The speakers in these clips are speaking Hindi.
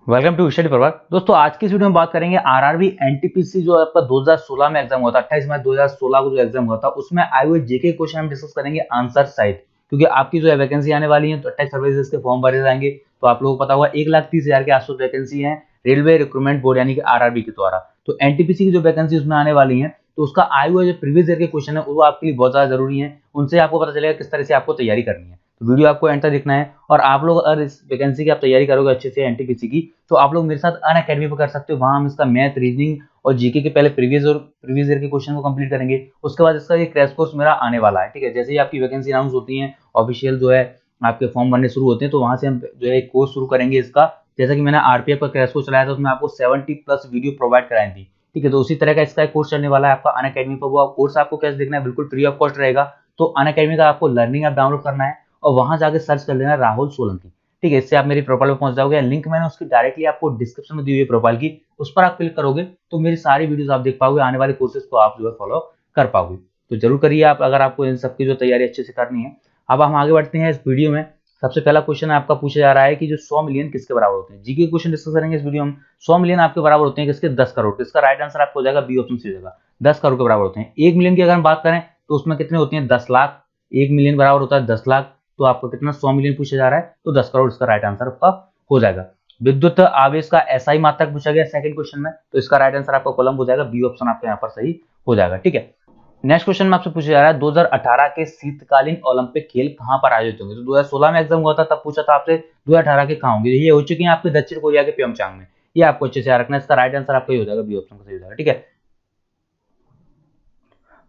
वेलकम टू स्टडी प्रभात। दोस्तों आज की इस वीडियो में बात करेंगे आरआरबी एनटीपीसी जो आपका 2016 में एग्जाम हुआ था, 28 मार्च 2016 को जो एग्जाम हुआ था उसमें आए हुए जीके क्वेश्चन हम डिस्कस करेंगे आंसर साइड, क्योंकि आपकी जो है वैकेंसी आने वाली है तो 28 फरवरी से इसके फॉर्म भरे जाएंगे। तो आप लोगों को पता होगा 1,30,000 के आसपास वैकेंसी है रेलवे रिक्रूटमेंट बोर्ड यानी कि आरआरबी के द्वारा। तो एनटीपीसी की जो वैकेंसी उसमें आने वाली है तो उसका आए हुए जो प्रीवियस ईयर के क्वेश्चन है वो आपके लिए बहुत ज्यादा जरूरी है, उनसे आपको पता चलेगा किस तरह से आपको तैयारी करनी है। तो वीडियो आपको एंड तक देखना है और आप लोग अगर इस वैकेंसी की आप तैयारी करोगे अच्छे से एनटीपीसी की तो आप लोग मेरे साथ अन अकेडमी पर कर सकते हो। वहां हम इसका मैथ, रीजनिंग और जीके के पहले प्रीवियस ईयर के क्वेश्चन को कंप्लीट करेंगे। उसके बाद इसका ये क्रैश कोर्स मेरा आने वाला है। ठीक है, जैसे ही आपकी वैकेंसी अनाउंस होती है, ऑफिशियल जो है आपके फॉर्म भरने शुरू होते हैं तो वहां से हम जो है एक कोर्स शुरू करेंगे इसका। जैसा कि मैंने आरपीएफ का क्रैश कोर्स चलाया था उसमें आपको 70+ वीडियो प्रोवाइड कराई थी। ठीक है, तो उसी तरह का इसका एक कोर्स चलने वाला है आपका अन अकेडमी पर। वो कोर्स आपको कैसे देखना है, बिल्कुल फ्री ऑफ कॉस्ट रहेगा। तो अन अकेडमी का आपको लर्निंग ऐप डाउनलोड करना है और वहां जाके सर्च कर लेना राहुल सोलंकी। ठीक है, इससे आप मेरी प्रोफाइल पर पहुंच जाओगे। लिंक मैंने उसकी डायरेक्टली आपको डिस्क्रिप्शन में दी हुई है प्रोफाइल की, उस पर आप क्लिक करोगे तो मेरी सारी वीडियोस आप देख पाओगे, आने वाले कोर्सेज को आप जो है फॉलो कर पाओगे। तो जरूर करिए आप, अगर आपको इन सबकी जो तैयारी अच्छे से करनी है। अब हम आगे बढ़ते हैं इस वीडियो में। सबसे पहला क्वेश्चन आपका पूछा जा रहा है कि जो 100 मिलियन किसके बराबर होते हैं। जीके क्वेश्चन डिस्कस करेंगे इस वीडियो में। 100 मिलियन आपके बराबर होते हैं किसके? 10 करोड़। इसका राइट आंसर आपको हो जाएगा बी ऑप्शन सी हो जाएगा, 10 करोड़ के बराबर होते हैं। 1 मिलियन की अगर हम बात करें तो उसमें कितने होते हैं? 10 लाख। 1 मिलियन बराबर होता है 10 लाख, तो आपको कितना? 100 मिलियन पूछा जा रहा है तो 10 करोड़ इसका राइट आंसर आपका हो जाएगा। विद्युत आवेश का एसआई मात्रक पूछा गया सेकंड क्वेश्चन में, तो इसका राइट आंसर आपका कॉलम हो जाएगा बी ऑप्शन आपका यहाँ पर सही हो जाएगा। ठीक है, नेक्स्ट क्वेश्चन में आपसे पूछा जा रहा है 2018 के शीतकालीन ओलंपिक खेल कहां पर आयोजित होंगे। तो 2016 में एग्जाम हुआ था तब पूछा था आपसे 2018 के कहां होंगे। ये हो चुके हैं आपके दक्षिण कोरिया के प्योंगचांग में। ये आपको अच्छे से याद रखना है। इसका राइट आंसर आपका ही हो जाएगा, बी ऑप्शन का सही हो जाएगा। ठीक है,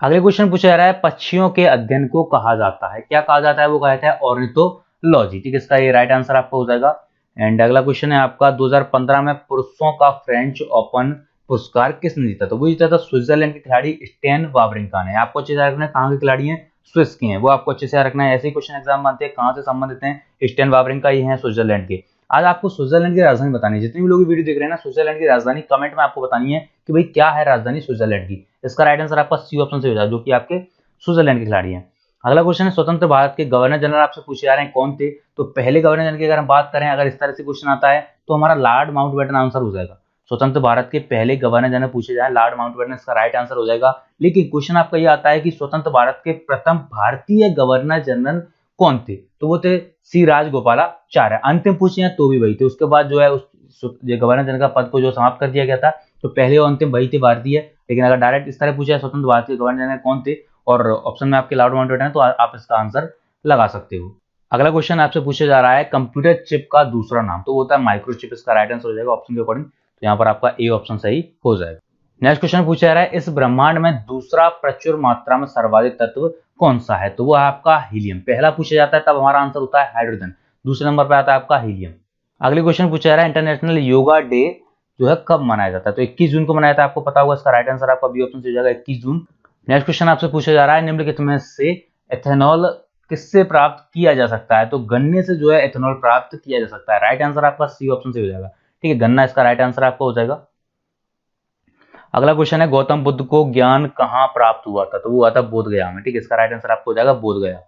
अगले क्वेश्चन पूछा जा रहा है पक्षियों के अध्ययन को कहा जाता है, क्या कहा जाता है? वो कहा जाता है ऑर्निथोलॉजी। ठीक है, इसका ये राइट आंसर आपका हो जाएगा। एंड अगला क्वेश्चन है आपका 2015 में पुरुषों का फ्रेंच ओपन पुरस्कार किसने जीता? तो वो जीता था स्विट्जरलैंड के खिलाड़ी स्टेन वावरिंका ने। आपको अच्छे से याद रखना है कहाँ के खिलाड़ी हैं, स्विस के हैं, वो आपको अच्छे से याद रखना है। ऐसे ही क्वेश्चन एग्जाम बनते हैं कहाँ से संबंधित हैं, स्टेन वावरिंका ये हैं स्विट्जरलैंड के। आज आपको स्विट्जरलैंड की राजधानी बतानी है। जितने भी लोग वीडियो देख रहे हैं ना, स्विट्जरलैंड की राजधानी कमेंट में आपको बतानी है कि भाई क्या है राजधानी स्विट्जरलैंड की। इसका राइट आंसर आपका सी ऑप्शन से हो जाएगा, जो कि आपके स्विट्जरलैंड के खिलाड़ी हैं। अगला क्वेश्चन है स्वतंत्र भारत के गवर्नर जनरल आपसे पूछे जा रहे हैं कौन थे। तो पहले गवर्नर जनरल की अगर हम बात करें, अगर इस तरह से क्वेश्चन आता है तो हमारा लॉर्ड माउंटबेटन आंसर हो जाएगा। स्वतंत्र भारत के पहले गवर्नर जनरल पूछे जाए लॉर्ड माउंटबेटन, इसका राइट आंसर हो जाएगा। लेकिन क्वेश्चन आपका ये आता है कि स्वतंत्र भारत के प्रथम भारतीय गवर्नर जनरल कौन थे? तो वो थे सी राजगोपालाचार्य। अंतिम पूछे हैं तो भी वही थे। उसके बाद जो है उस गवर्नर जनरल का पद को जो समाप्त कर दिया गया था, तो पहले और अंतिम वही थे भारतीय। लेकिन अगर डायरेक्ट इस तरह पूछा है स्वतंत्र भारत के गवर्नर जनरल कौन थे और ऑप्शन में आपके लॉर्ड माउंटबेटन है, तो आप इसका आंसर लगा सकते हो। अगला क्वेश्चन आपसे पूछा जा रहा है कंप्यूटर चिप का दूसरा नाम, तो वो होता है माइक्रोचिप। इसका राइट आंसर हो जाएगा ऑप्शन के अकॉर्डिंग, तो यहाँ पर आपका ए ऑप्शन सही हो जाएगा। नेक्स्ट क्वेश्चन पूछा जा रहा है इस ब्रह्मांड में दूसरा प्रचुर मात्रा में सर्वाधिक तत्व कौन सा है? तो वो है आपका हीलियम। पहला पूछा जाता है तब हमारा आंसर होता है हाइड्रोजन, दूसरे नंबर पर आता है आपका हीलियम। अगले क्वेश्चन पूछा जा रहा है इंटरनेशनल योगा डे जो है कब मनाया जाता है? तो 21 जून को मनाया था, आपको पता होगा। इसका राइट आंसर आपका बी ऑप्शन से हो जाएगा 21 जून। नेक्स्ट क्वेश्चन आपसे पूछा जा रहा है निम्नलिखित में से एथेनॉल किससे प्राप्त किया जा सकता है? तो गन्ने से जो है एथेनॉल प्राप्त किया जा सकता है। राइट आंसर आपका सी ऑप्शन से हो जाएगा। ठीक है, गन्ना इसका राइट आंसर आपका हो जाएगा। अगला क्वेश्चन है गौतम बुद्ध को ज्ञान कहाँ प्राप्त हुआ था? तो वो हुआ था बोध गया में। ठीक है, इसका राइट आंसर आपको हो जाएगा बोध गया।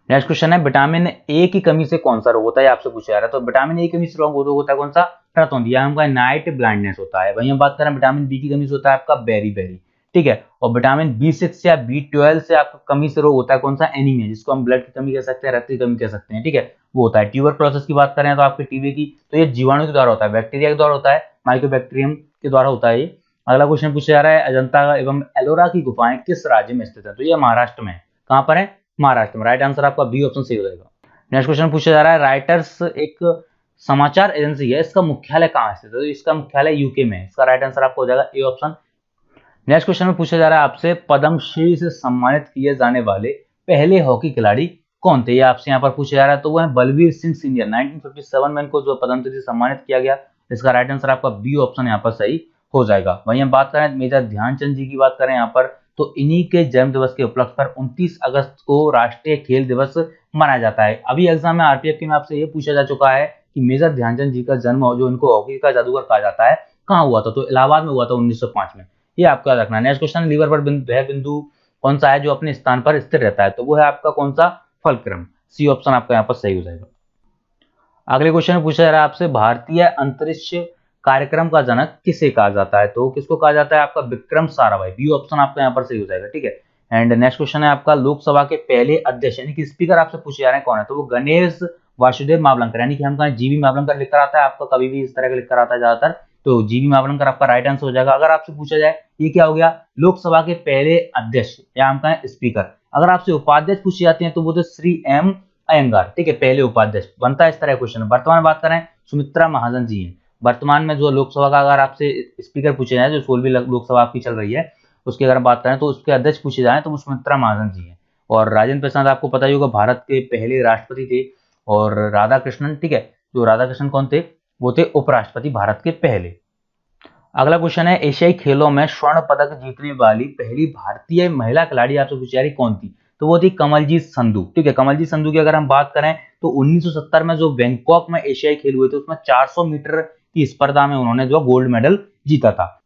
नेक्स्ट क्वेश्चन है विटामिन ए की कमी से कौन सा रोग होता है? आपसे पूछा जा रहा है। तो विटामिन ए की कमी से रोग होता है कौन सा? रतौंधिया का नाइट ब्लाइंडनेस होता है। वहीं हम बात करें विटामिन बी की कमी से होता है आपका बेरी। ठीक है, और विटामिन B6 या B12 से आपका कमी से रोग होता है कौन सा? एनीमिया, जिसको हम ब्लड की कमी कह सकते हैं, रक्त की कमी कह सकते हैं। ठीक है, वो होता है। ट्यूबरक्लोसिस की बात करें तो आपके टीबी की, तो ये जीवाणु के द्वारा होता है, बैक्टीरिया के द्वारा होता है, माइक्रोबैक्टीरियम के द्वारा होता है ये। अगला क्वेश्चन पूछा जा रहा है अजंता एवं एलोरा की गुफाएं किस राज्य में स्थित है? तो ये महाराष्ट्र में। कहां पर है? महाराष्ट्र में। राइट आंसर आपका बी ऑप्शन सही हो जाएगा। नेक्स्ट क्वेश्चन पूछा जा रहा है राइटर्स एक समाचार एजेंसी है, इसका मुख्यालय कहां स्थित है? तो इसका मुख्यालय यूके में है। इसका राइट आंसर आपको हो जाएगा ए ऑप्शन। नेक्स्ट क्वेश्चन में पूछा जा रहा है आपसे पद्मश्री से सम्मानित किए जाने वाले पहले हॉकी खिलाड़ी कौन थे? ये आपसे यहाँ पर पूछा जा रहा है। तो वो है बलवीर सिंह सीनियर। 1957 में इनको जो पद्मश्री से सम्मानित किया गया। इसका राइट आंसर आपका बी ऑप्शन यहाँ पर सही हो जाएगा। वहीं हम बात करें मेजर ध्यानचंद जी की बात करें यहाँ पर, तो इन्हीं के जन्म दिवस के उपलक्ष्य पर 29 अगस्त को राष्ट्रीय खेल दिवस मनाया जाता है। अभी एग्जाम में आरपीएफ के में आपसे ये पूछा जा चुका है कि मेजर ध्यानचंद जी का जन्म, जो इनको हॉकी का जादूगर कहा जाता है, कहाँ हुआ था? तो इलाहाबाद में हुआ था 1905 में। ये आपको याद रखना है। नेक्स्ट क्वेश्चन लीवर पर वह बिंदु कौन सा है जो अपने स्थान पर स्थिर रहता है? तो वो है आपका कौन सा? फल्क्रम। सी ऑप्शन आपका यहाँ पर सही हो जाएगा। अगले क्वेश्चन में पूछा जा रहा है आपसे, भारतीय अंतरिक्ष कार्यक्रम का जनक किसे कहा जाता है? तो किसको कहा जाता है? आपका विक्रम साराभाई। बी ऑप्शन आपका यहाँ पर सही हो जाएगा, ठीक है। एंड नेक्स्ट क्वेश्चन है आपका, लोकसभा के पहले अध्यक्ष यानी कि स्पीकर आपसे पूछे जा रहे हैं कौन है? तो वो गणेश वासुदेव मावलंकर, यानी कि हम कहें जीवी मावलंकर लिखकर आता है आपका, कभी भी इस तरह का लिखकर आता है ज्यादातर, तो जीवी मावलंकर आपका राइट आंसर हो जाएगा। अगर आपसे पूछा जाए ये क्या हो गया, लोकसभा के पहले अध्यक्ष या हम कहें स्पीकर। अगर आपसे उपाध्यक्ष पूछी जाती है तो वो तो श्री एम अयंगार, ठीक है, पहले उपाध्यक्ष बनता है इस तरह क्वेश्चन। वर्तमान में बात करें, सुमित्रा महाजन जी हैं वर्तमान में जो लोकसभा का, अगर आपसे स्पीकर पूछे जाए, जो 16वीं लोकसभा आपकी चल रही है उसकी अगर बात करें तो उसके अध्यक्ष पूछे जाए तो वो सुमित्रा महाजन जी हैं। और राजेंद्र प्रसाद आपको पता ही होगा भारत के पहले राष्ट्रपति थे। और राधा कृष्णन, ठीक है, जो राधा कृष्णन कौन थे? वो थे उपराष्ट्रपति भारत के पहले। अगला क्वेश्चन है, एशियाई खेलों में स्वर्ण पदक जीतने वाली पहली भारतीय महिला खिलाड़ी आपसे पूछी जा रही कौन थी? तो वो थी कमलजीत संधू, ठीक है। कमलजीत संधू की अगर हम बात करें तो 1970 में जो बैंकॉक में एशियाई खेल हुए थे उसमें 400 मीटर की स्पर्धा में उन्होंने जो गोल्ड मेडल जीता था।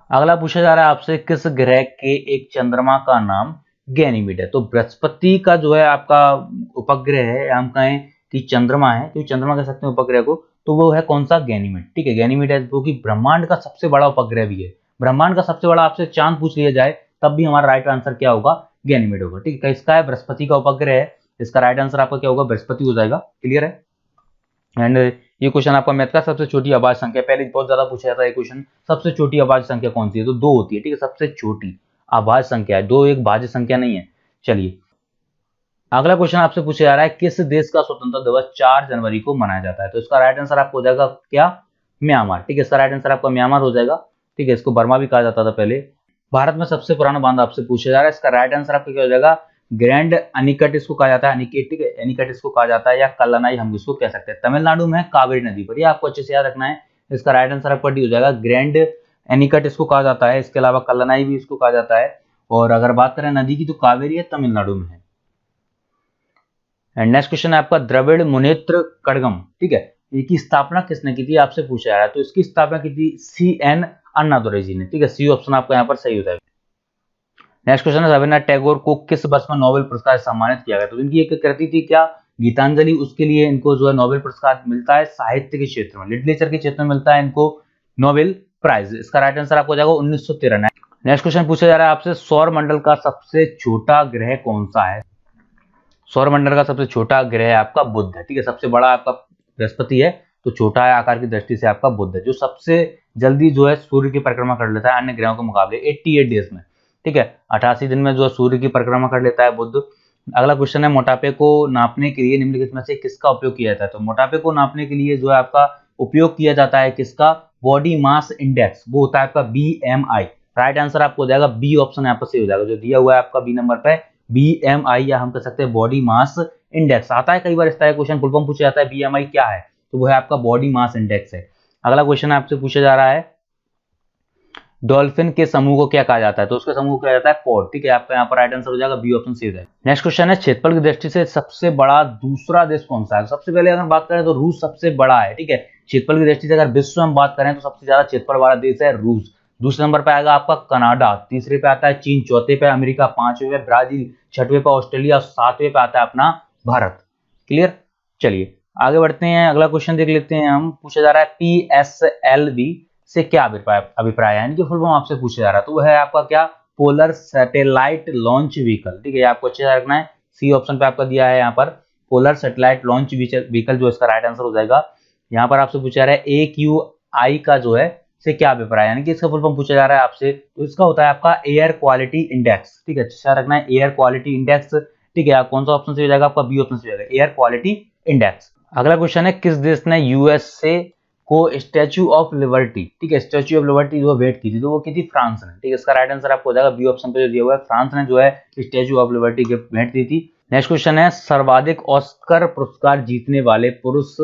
अगला पूछा जा रहा है आपसे, किस ग्रह के एक चंद्रमा का नाम गैनीमेड है? तो बृहस्पति का जो है आपका उपग्रह है, हम कहें कि चंद्रमा है, क्योंकि चंद्रमा कह सकते हैं उपग्रह को, तो वो है कौन सा? गैनीमेड, ठीक है। गैनीमेड है जो कि ब्रह्मांड का सबसे बड़ा उपग्रह भी है। ब्रह्मांड का सबसे बड़ा आपसे चांद पूछ लिया जाए तब भी हमारा राइट आंसर क्या होगा? गैनीमेड होगा, ठीक है। इसका है बृहस्पति का उपग्रह है, इसका राइट आंसर आपका क्या होगा? बृहस्पति हो जाएगा। क्लियर है। एंड ये क्वेश्चन आपका मैथ का, सबसे छोटी अभाज्य संख्या, पहले बहुत ज्यादा पूछा जाता है क्वेश्चन, सबसे छोटी अभाज्य संख्या कौन सी है? तो 2 होती है, ठीक है। सबसे छोटी अभाज्य संख्या है 2, एक भाज्य संख्या नहीं है। चलिए अगला क्वेश्चन आपसे पूछा जा रहा है, किस देश का स्वतंत्रता दिवस 4 जनवरी को मनाया जाता है? तो इसका राइट आंसर आपको हो जाएगा क्या? म्यांमार, ठीक है। इसका राइट आंसर आपका म्यांमार हो जाएगा, ठीक है। इसको बर्मा भी कहा जाता था पहले। भारत में सबसे पुराना बांध आपसे पूछा जा रहा है, इसका राइट आंसर आपका क्या हो जाएगा? ग्रैंड अनिकट इसको कहा जाता है, अनिकेट, ठीक है, अनिकट इसको कहा जाता है, या कल्लनाई हम इसको कह सकते हैं। तमिलनाडु में कावेरी नदी पर, ये आपको अच्छे से याद रखना है। इसका राइट आंसर आपका डी हो जाएगा, ग्रैंड एनिकट इसको कहा जाता है। इसके अलावा कल्लनाई भी इसको कहा जाता है। और अगर बात करें नदी की तो कावेरी है, तमिलनाडु में है। एंड नेक्स्ट क्वेश्चन है आपका, द्रविड़ मुनेत्र कड़गम, ठीक है, इसकी स्थापना किसने की थी आपसे पूछा जा रहा है? तो इसकी स्थापना की थी CN अन्नादुरई जी ने, ठीक है। सी ऑप्शन आपका यहाँ पर सही हो जाएगा। नेक्स्ट क्वेश्चन है, रविन्द्रनाथ टैगोर को किस वर्ष में नोबेल पुरस्कार सम्मानित किया गया? तो इनकी एक कृति थी क्या? गीतांजलि, उसके लिए इनको जो है नोबेल पुरस्कार मिलता है साहित्य के क्षेत्र में, लिटरेचर के क्षेत्र में मिलता है इनको नोबेल प्राइज। इसका राइट आंसर आपको हो जाएगा 1913। नेक्स्ट क्वेश्चन पूछा जा रहा है आपसे, सौर मंडल का सबसे छोटा ग्रह कौन सा है? सौर मंडल का सबसे छोटा ग्रह आपका बुध है, ठीक है। सबसे बड़ा आपका बृहस्पति है, तो छोटा है आकार की दृष्टि से आपका बुध है, जो सबसे जल्दी जो है सूर्य की परिक्रमा कर लेता है अन्य ग्रहों के मुकाबले 88 डेज में, ठीक है। 88 दिन में जो सूर्य की परिक्रमा कर लेता है बुध। अगला क्वेश्चन है, मोटापे को नापने के लिए निम्नलिखित में से किसका उपयोग किया जाता है? तो मोटापे को नापने के लिए जो है आपका उपयोग किया जाता है किसका? बॉडी मास इंडेक्स, वो होता है आपका BMI। राइट आंसर आपको हो जाएगा बी ऑप्शन यहाँ पर सही हो जाएगा, जो दिया हुआ है आपका बी नंबर पे, BMI, या हम कह सकते हैं बॉडी मास इंडेक्स। आता है कई बार इस तरह क्वेश्चन, फुल फॉर्म पूछा जाता है BMI क्या है, तो वो है आपका बॉडी मास इंडेक्स है। अगला क्वेश्चन आपसे पूछा जा रहा है, डॉल्फिन के समूह को क्या कहा जाता है? तो उसके समूह को कहा जाता है कॉड, ठीक है। आपका यहाँ पर राइट आंसर हो जाएगा बी ऑप्शन सही हो जाएगा। नेक्स्ट क्वेश्चन है, क्षेत्रफल की दृष्टि से सबसे बड़ा दूसरा देश कौन सा है? सबसे पहले अगर बात करें तो रूस सबसे बड़ा है, ठीक है। क्षेत्रफल की दृष्टि से अगर विश्व में बात करें तो सबसे ज्यादा क्षेत्रफल वाला देश है रूस। दूसरे नंबर पे आएगा आपका कनाडा, तीसरे पे आता है चीन, चौथे पे अमेरिका, पांचवे पे ब्राजील, छठवें पे ऑस्ट्रेलिया और सातवें पे आता है अपना भारत। क्लियर। चलिए आगे बढ़ते हैं, अगला क्वेश्चन देख लेते हैं हम। पूछा जा रहा है PSLV से क्या अभिप्राय है, यानी कि फुल फॉर्म आपसे पूछा जा रहा है, तो वो है आपका क्या? पोलर सैटेलाइट लॉन्च व्हीकल, ठीक है। आपको अच्छे से रखना है, सी ऑप्शन पे आपका दिया है यहाँ पर पोलर सैटेलाइट लॉन्च व्हीकल, जो इसका राइट आंसर हो जाएगा। यहाँ पर आपसे पूछा जा रहा है AQI का जो है से क्या अभिप्राय है, यानी कि इसका फुल फॉर्म पूछा जा रहा है आपसे, तो इसका होता है आपका एयर क्वालिटी इंडेक्स, ठीक है। अच्छे से रखना है, एयर क्वालिटी इंडेक्स, ठीक है। कौन सा ऑप्शन से हो जाएगा आपका? बी ऑप्शन से हो जाएगा, एयर क्वालिटी इंडेक्स। अगला क्वेश्चन है, किस देश ने USA को स्टैच्यू ऑफ लिबर्टी, ठीक है, स्टैच्यू ऑफ लिबर्टी जो भेंट की थी, तो वो की थी फ्रांस ने, ठीक है। इसका राइट आंसर आपको हो जाएगा बी ऑप्शन पे जो दिया हुआ है, फ्रांस ने जो है स्टैच्यू ऑफ लिबर्टी गिफ्ट भेंट दी थी। नेक्स्ट क्वेश्चन है, सर्वाधिक ऑस्कर पुरस्कार जीतने वाले पुरुष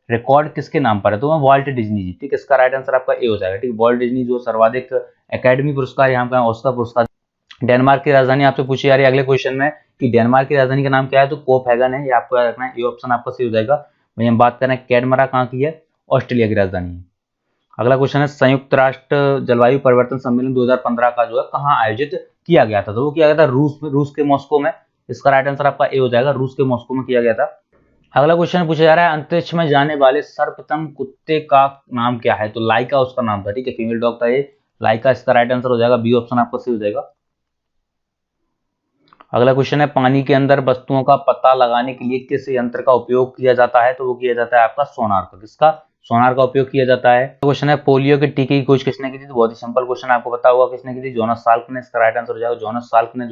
रिकॉर्ड किसके नाम पर है? तो वॉल्ट डिज्नी जी, ठीक है। इसका राइट आंसर आपका ए हो जाएगा, ठीक है। वॉल्ट डिज्नी जो सर्वाधिक एकेडमी पुरस्कार यहाँ पे ऑस्कर पुरस्कार। डेनमार्क की राजधानी आपसे पूछी जा रही है अगले क्वेश्चन में कि डेनमार्क की राजधानी का नाम क्या है? तो कोपहेगन है, ये आपको याद रखना है, ये ऑप्शन आपका सही हो जाएगा। वहीं हम बात करें कैडमरा कहाँ की है? ऑस्ट्रेलिया की राजधानी है। अगला क्वेश्चन है, संयुक्त राष्ट्र जलवायु परिवर्तन सम्मेलन 2015 का जो है कहाँ आयोजित किया गया था? तो वो किया गया था रूस के मॉस्को में। इसका राइट आंसर आपका ए हो जाएगा, रूस के मॉस्को में किया गया था। अगला क्वेश्चन पूछा जा रहा है अंतरिक्ष में जाने वाले सर्वप्रथम कुत्ते का नाम क्या है? तो लाइका उसका नाम था, ठीक है, फीमेल डॉग था ये, लाइका इसका राइट आंसर हो जाएगा, बी ऑप्शन आपका सही हो जाएगा। अगला क्वेश्चन है पानी के अंदर वस्तुओं का पता लगाने के लिए किस यंत्र का उपयोग किया जाता है? तो वो किया जाता है आपका सोनार का। किसका? सोनार का उपयोग किया जाता है। क्वेश्चन है पोलियो के टीके की खोज किसने की थी? तो बहुत ही सिंपल क्वेश्चन, आपको पता होगा किसने की थी, जोनास साल्क ने। इसका राइट आंसर हो जाएगा जोनास साल्क ने